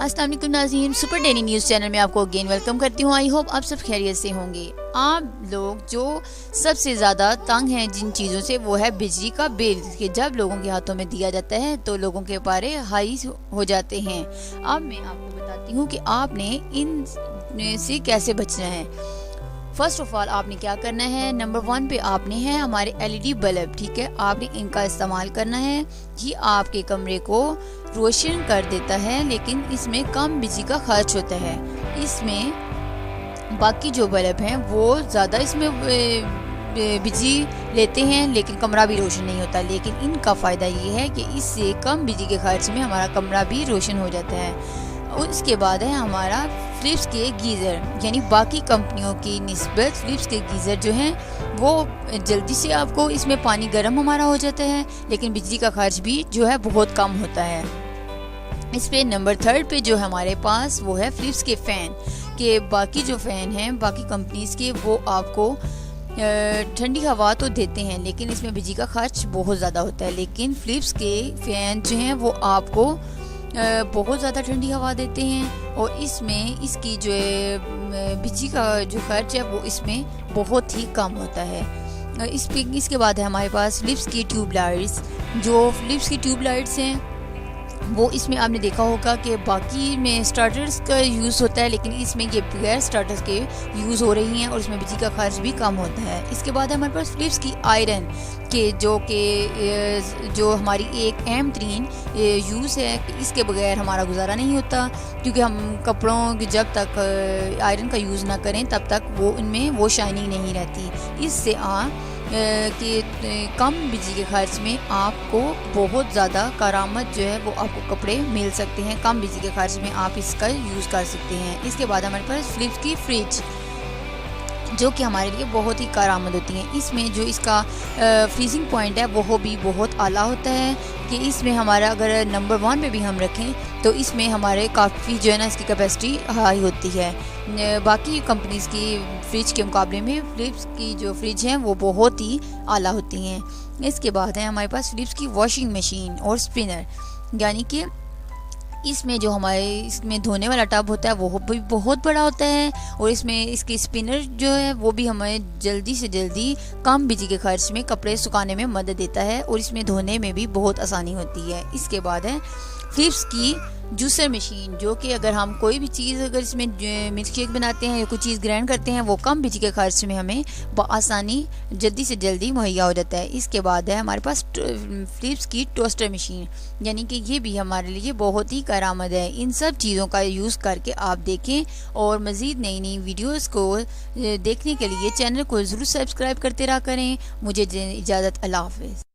अस्सलाम वालेकुम नाज़रीन, सुपर डेली न्यूज़ चैनल में आपको अगेन वेलकम करती हूँ। आई होप आप सब खैरियत से होंगे। आप लोग जो सबसे ज़्यादा तंग हैं जिन चीज़ों से, वो है बिजली का बिल कि जब लोगों के हाथों में दिया जाता है तो लोगों के पारे हाई हो जाते हैं। अब मैं आपको बताती हूँ कि आपने इन से कैसे बचना है। फर्स्ट ऑफ ऑल आपने क्या करना है, नंबर 1 पे आपने है हमारे LED बल्ब, ठीक है, आपने इनका इस्तेमाल करना है। ये आपके कमरे को रोशन कर देता है, लेकिन इसमें कम बिजली का खर्च होता है। इसमें बाकी जो बल्ब हैं वो ज़्यादा इसमें बिजली लेते हैं, लेकिन कमरा भी रोशन नहीं होता। लेकिन इनका फ़ायदा ये है कि इससे कम बिजली के खर्च में हमारा कमरा भी रोशन हो जाता है। और इसके बाद है हमारा फिलिप्स के गीज़र, यानी बाकी कंपनियों की निस्बत फिलिप्स के गीज़र जो हैं वो जल्दी से आपको इसमें पानी गर्म हमारा हो जाता है, लेकिन बिजली का खर्च भी जो है बहुत कम होता है। इस पे नंबर 3 पे जो हमारे पास वो है फिलिप्स के फ़ैन के। बाकी जो फ़ैन हैं बाकी कंपनीज़ के, वो आपको ठंडी हवा तो देते हैं, लेकिन इसमें बिजली का खर्च बहुत ज़्यादा होता है। लेकिन फिलिप्स के फ़ैन जो हैं वो आपको बहुत ज़्यादा ठंडी हवा देते हैं, और इसमें इसकी जो बिजली का जो खर्च है वो इसमें बहुत ही कम होता है। इसके बाद है हमारे पास फिलिप्स की ट्यूबलाइट्स। जो फिलिप्स की ट्यूबलाइट्स हैं वो इसमें आपने देखा होगा कि बाकी में स्टार्टर्स का यूज़ होता है, लेकिन इसमें ये बगैर स्टार्टर्स के यूज़ हो रही हैं और इसमें बिजली का खर्च भी कम होता है। इसके बाद हमारे पास फिलिप्स की आयरन के जो हमारी एक अहम तरीन यूज़ है, इसके बगैर हमारा गुजारा नहीं होता, क्योंकि हम कपड़ों की जब तक आयरन का यूज़ ना करें तब तक वो उनमें वो शाइनिंग नहीं रहती। इससे कि कम बिजली के खर्च में आपको बहुत ज़्यादा करामत जो है वो आपको कपड़े मिल सकते हैं। कम बिजली के खर्च में आप इसका यूज़ कर सकते हैं। इसके बाद हमारे पास फिलिप्स की फ्रिज, जो कि हमारे लिए बहुत ही कारआमद होती हैं। इसमें जो इसका फ्रीजिंग पॉइंट है वो भी बहुत आला होता है कि इसमें हमारा अगर नंबर 1 पे भी हम रखें तो इसमें हमारे काफ़ी जो है ना इसकी कैपेसिटी हाई होती है। बाकी कंपनीज़ की फ्रिज के मुकाबले में फिलिप्स की जो फ्रिज हैं वो बहुत ही आला होती हैं। इसके बाद है हमारे पास फिलिप्स की वॉशिंग मशीन और स्पिनर, यानी कि इसमें जो हमारे इसमें धोने वाला टब होता है वो भी बहुत बड़ा होता है, और इसमें इसकी स्पिनर जो है वो भी हमें जल्दी से जल्दी कम बिजली के खर्च में कपड़े सुखाने में मदद देता है, और इसमें धोने में भी बहुत आसानी होती है। इसके बाद है फिलिप्स की जूसर मशीन, जो कि अगर हम कोई भी चीज़ अगर इसमें मिल्क शेक बनाते हैं या कोई चीज़ ग्राइंड करते हैं वो कम बिजली के खर्च में हमें आसानी जल्दी से जल्दी मुहैया हो जाता है। इसके बाद है हमारे पास फिलिप्स की टोस्टर मशीन, यानी कि ये भी हमारे लिए बहुत ही कारआमद है। इन सब चीज़ों का यूज़ करके आप देखें, और मज़ीद नई नई वीडियोज़ को देखने के लिए चैनल को ज़रूर सब्सक्राइब करते रहा करें। मुझे इजाज़त, अल्लाह हाफ़िज़।